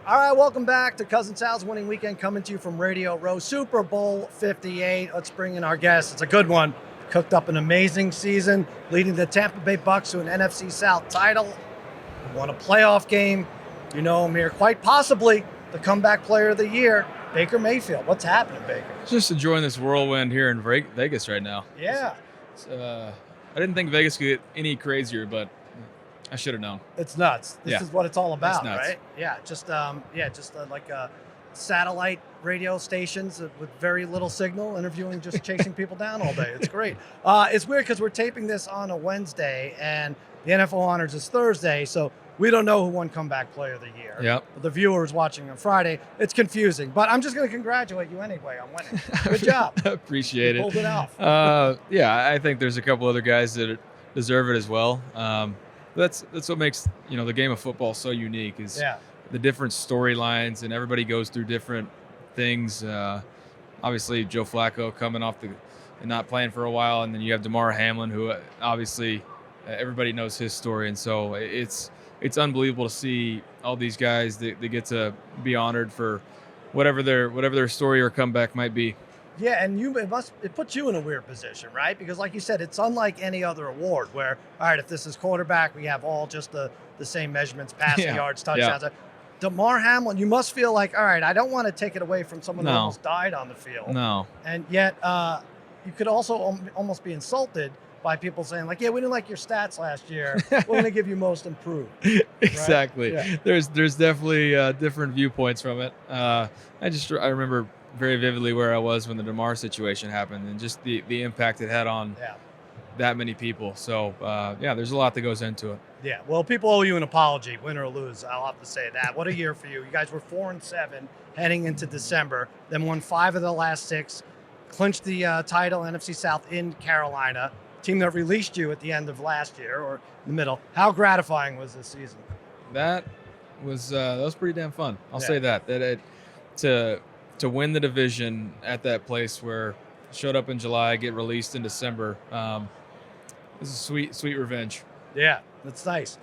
All right, welcome back to Cousin Sal's Winning Weekend, coming to you from Radio Row, Super Bowl 58. Let's bring in our guest. It's a good one. Cooked up an amazing season, leading the Tampa Bay Bucs to an NFC South title. Won a playoff game. You know him here, quite possibly the comeback player of the year, Baker Mayfield. What's happening, Baker? Just enjoying this whirlwind here in Vegas right now. Yeah. I didn't think Vegas could get any crazier, but I should have known. It's nuts. This is what it's all about, right? Yeah, just like satellite radio stations with very little signal, interviewing, just chasing people down all day. It's great. It's weird because we're taping this on a Wednesday, and the NFL Honors is Thursday, so we don't know who won Comeback Player of the Year. Yep. But the viewers watching on Friday, it's confusing. But I'm just going to congratulate you anyway on winning. Good job. Appreciate it. Pulled it off. Yeah, I think there's a couple other guys that deserve it as well. That's what makes the game of football so unique is the different storylines, and everybody goes through different things. Obviously, Joe Flacco coming off and not playing for a while, and then you have Damar Hamlin, who obviously everybody knows his story, and so it's unbelievable to see all these guys that get to be honored for whatever their story or comeback might be. Yeah, and it puts you in a weird position, right? Because like you said, it's unlike any other award where, all right, if this is quarterback, we have all just the same measurements, passing yards, touchdowns. Yeah. Damar Hamlin, you must feel like, all right, I don't want to take it away from someone who almost died on the field. No. And yet you could also almost be insulted by people saying like, yeah, we didn't like your stats last year. We're going to give you most improved. Exactly. Right? Yeah. There's definitely different viewpoints from it. I remember very vividly where I was when the Damar situation happened, and just the impact it had on that many people. So, there's a lot that goes into it. Yeah, well, people owe you an apology, win or lose. I'll have to say that. What a year for you. You guys were 4-7 heading into December, then won 5 of the last 6, clinched the title NFC South in Carolina, team that released you at the end of last year or in the middle. How gratifying was this season? That was pretty damn fun. I'll say that to win the division at that place where showed up in July, get released in December. This is sweet revenge. Yeah, that's nice.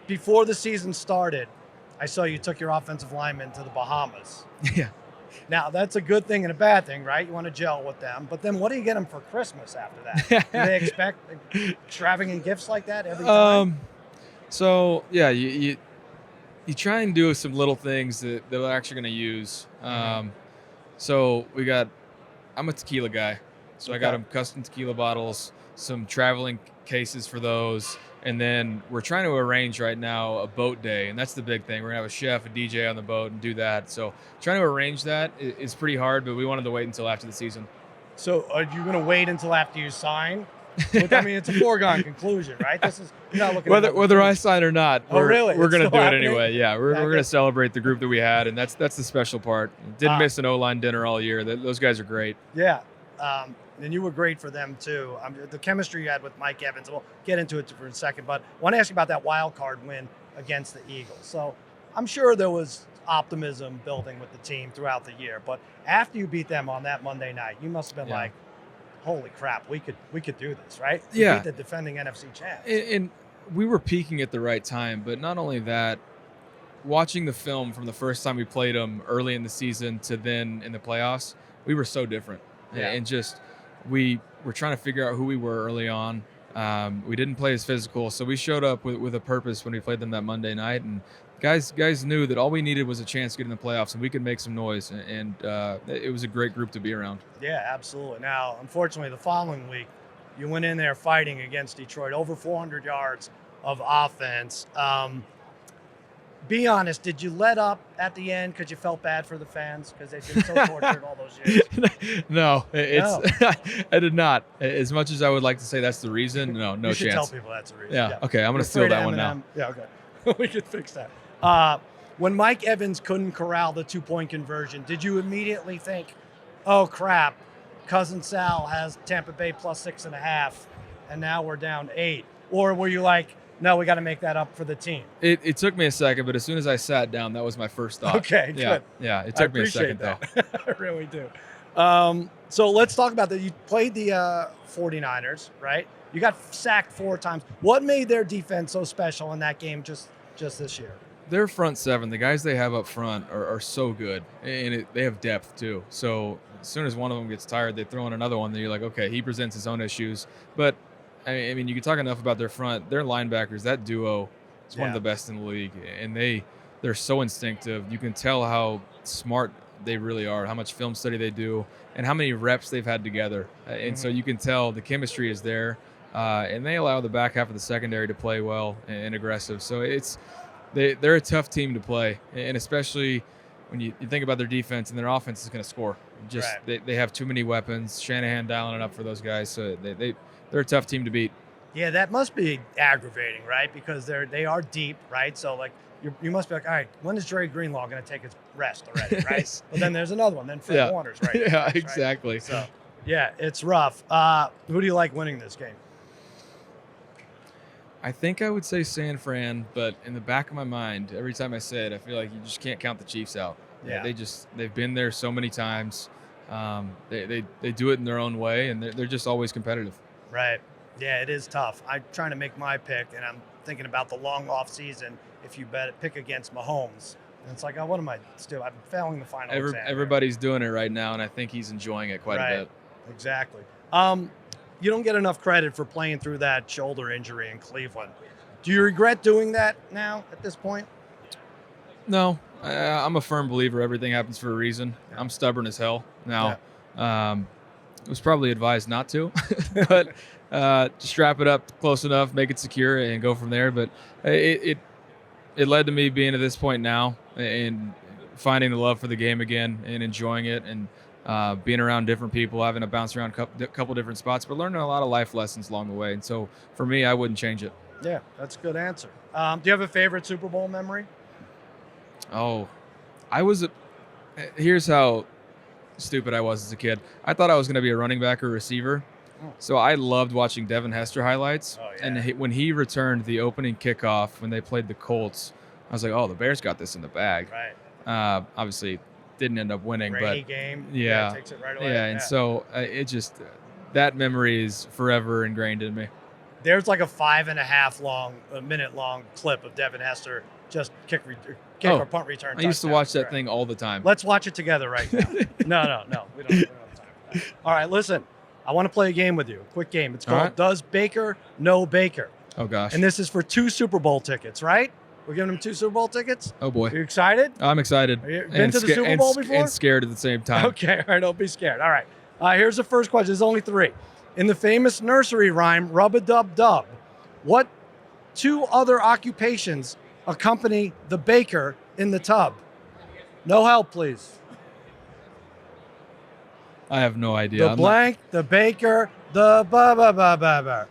Before the season started, I saw you took your offensive linemen to the Bahamas. Yeah. Now, that's a good thing and a bad thing, right? You want to gel with them. But then what do you get them for Christmas after that? Do they expect extravagant gifts like that every time? So, yeah, you try and do some little things that they're actually going to use. So I'm a tequila guy. So I got them custom tequila bottles, some traveling cases for those. And then we're trying to arrange right now a boat day. And that's the big thing. We're going to have a chef, a DJ on the boat and do that. So trying to arrange that is pretty hard, but we wanted to wait until after the season. So are you going to wait until after you sign? I mean, it's a foregone conclusion, right? You're not looking whether I sign or not. Really? We're going to do it anyway. Yeah, we're going to celebrate the group that we had, and that's the special part. Didn't miss an O-line dinner all year. Those guys are great. Yeah, and you were great for them too. The chemistry you had with Mike Evans. We'll get into it for a second, but I want to ask you about that wild card win against the Eagles. So I'm sure there was optimism building with the team throughout the year, but after you beat them on that Monday night, you must have been like, holy crap, we could do this, right? We beat the defending NFC champs. And we were peaking at the right time, but not only that, watching the film from the first time we played them early in the season to then in the playoffs, we were so different. Yeah. And just we were trying to figure out who we were early on. We didn't play as physical, so we showed up with a purpose when we played them that Monday night, and guys knew that all we needed was a chance to get in the playoffs, and we could make some noise, and it was a great group to be around. Yeah, absolutely. Now, unfortunately, the following week, you went in there fighting against Detroit, over 400 yards of offense. Be honest, did you let up at the end because you felt bad for the fans because they've been so tortured all those years? No, I did not. As much as I would like to say that's the reason, no you should chance. Tell people that's the reason. Yeah. Okay, I'm going to steal that one now. Yeah, okay. We could fix that. When Mike Evans couldn't corral the 2-point conversion, did you immediately think, oh, crap, Cousin Sal has Tampa Bay plus 6.5, and now we're down 8? Or were you like, no, we got to make that up for the team? It took me a second, but as soon as I sat down, that was my first thought. Okay, good. Yeah, it took me a second, though. I really do. So let's talk about that. You played the 49ers, right? You got sacked 4 times. What made their defense so special in that game just this year? Their front seven, the guys they have up front are so good, and they have depth too. So as soon as one of them gets tired, they throw in another one. Then you're like, okay, he presents his own issues. But I mean, you can talk enough about their front. Their linebackers, that duo, is one of the best in the league, and they're so instinctive. You can tell how smart they really are, how much film study they do, and how many reps they've had together. And so you can tell the chemistry is there, and they allow the back half of the secondary to play well and aggressive. So they're a tough team to play, and especially when you think about their defense and their offense is going to score. They have too many weapons. Shanahan dialing it up for those guys, so they're a tough team to beat. Yeah, that must be aggravating, right? Because they are deep, right? So like you must be like, all right, when is Dre Greenlaw going to take his rest already, right? But then there's another one. Then Fred Warner's right. Yeah, right? exactly. So yeah, it's rough. Who do you like winning this game? I think I would say San Fran, but in the back of my mind, every time I say it, I feel like you just can't count the Chiefs out. Yeah. They've been there so many times. They do it in their own way, and they're just always competitive. Right. Yeah, it is tough. I'm trying to make my pick, and I'm thinking about the long off season. If you pick against Mahomes, and it's like, what am I still? I'm failing the final exam. Everybody's doing it right now, and I think he's enjoying it quite a bit. Exactly. You don't get enough credit for playing through that shoulder injury in Cleveland. Do you regret doing that now at this point? No, I'm a firm believer everything happens for a reason. Yeah. I'm stubborn as hell. Now, it was probably advised not to, but just strap it up close enough, make it secure, and go from there. But it led to me being at this point now and finding the love for the game again and enjoying it, and being around different people, having to bounce around a couple different spots, but learning a lot of life lessons along the way. And so for me, I wouldn't change it. Yeah, that's a good answer. Do you have a favorite Super Bowl memory? Oh, here's how stupid I was as a kid. I thought I was going to be a running back or receiver. So I loved watching Devin Hester highlights. Oh, yeah. And when he returned the opening kickoff when they played the Colts, I was like, oh, the Bears got this in the bag. Right. Obviously didn't end up winning, Rainy but game. Yeah, takes it right away. Yeah, and so it just, that memory is forever ingrained in me. There's like a minute long clip of Devin Hester just kick or punt return. I used to watch that thing all the time. Let's watch it together right now. No. We don't have time for that. All right, listen. I want to play a game with you. A quick game. It's called Does Baker Know Baker? Oh, gosh. And this is for 2 Super Bowl tickets, right? We're giving him 2 Super Bowl tickets? Oh, boy. Are you excited? I'm excited. Have you been to the Super Bowl before? And scared at the same time. Okay, all right, don't be scared. All right. Here's the first question. There's only 3. In the famous nursery rhyme, Rub-a-Dub-Dub, what 2 other occupations accompany the baker in the tub? No help, please. I have no idea. The baker, the ba-ba-ba-ba-ba.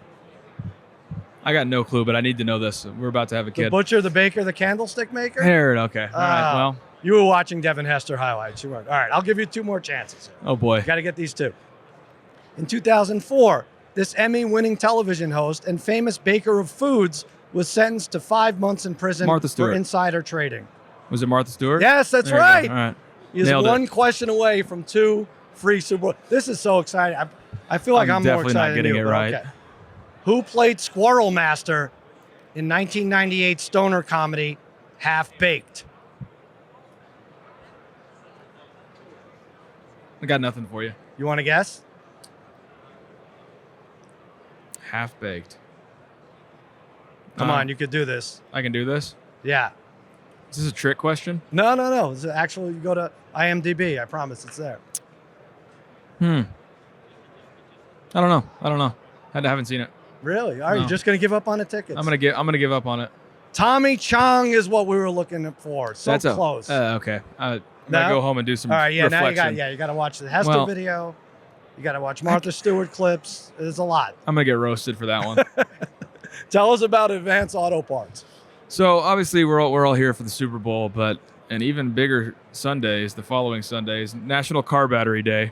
I got no clue, but I need to know this. We're about to have a kid. The butcher, the baker, the candlestick maker? Okay. All right, well. You were watching Devin Hester highlights. You weren't. All right, I'll give you 2 more chances. Oh, boy. Got to get these 2. In 2004, this Emmy-winning television host and famous baker of foods was sentenced to 5 months in prison for insider trading. Was it Martha Stewart? Yes, that's right. All right. He's one question away from 2 free Super Bowl. This is so exciting. I feel like I'm more excited not getting than you, it right. Okay. Who played Squirrel Master in 1998 stoner comedy Half Baked? I got nothing for you. You want to guess? Half Baked. Come on, you could do this. I can do this? Yeah. Is this a trick question? No. This is actually, you go to IMDb. I promise it's there. I don't know. I haven't seen it. Really? Are you just going to give up on the tickets? I'm gonna give up on it. Tommy Chong is what we were looking for. So close. Okay. I gotta go home and do some reflection. Now you got to watch the Hester video. You got to watch Martha Stewart clips. There's a lot. I'm gonna get roasted for that one. Tell us about Advance Auto Parts. So obviously we're all here for the Super Bowl, but an even bigger Sunday is the following Sunday is National Car Battery Day.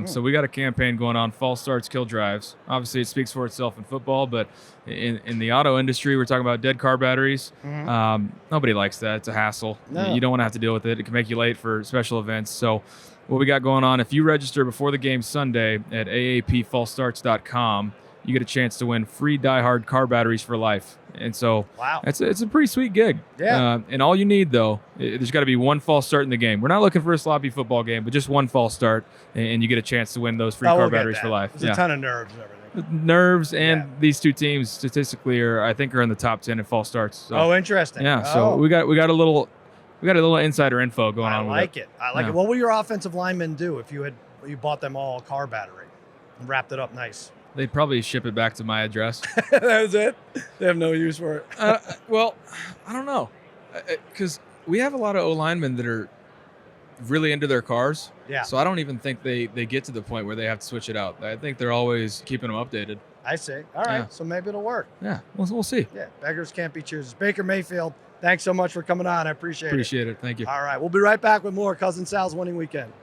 So we got a campaign going on, False Starts, Kill Drives. Obviously it speaks for itself in football, but in the auto industry, we're talking about dead car batteries. Nobody likes that. It's a hassle. No. You don't want to have to deal with it. It can make you late for special events. So what we got going on, if you register before the game Sunday at aapfalsestarts.com, you get a chance to win free diehard car batteries for life. And so wow, it's a pretty sweet gig. Yeah. And all you need, though, there's got to be one false start in the game. We're not looking for a sloppy football game, but just one false start, and you get a chance to win those free car batteries for life. There's a ton of nerves and everything. Nerves, and these two teams statistically are in the top 10 in false starts. So, interesting. Yeah, so we got a little insider info going on. I like it. What will your offensive linemen do if you bought them all a car battery and wrapped it up nice? They'd probably ship it back to my address. That was it? They have no use for it. Well, I don't know, because we have a lot of O-linemen that are really into their cars. Yeah. So I don't even think they get to the point where they have to switch it out. I think they're always keeping them updated. I see. All right. Yeah. So maybe it'll work. Yeah. We'll see. Yeah. Beggars can't be choosers. Baker Mayfield, thanks so much for coming on. I appreciate it. Appreciate it. Thank you. All right. We'll be right back with more Cousin Sal's Winning Weekend.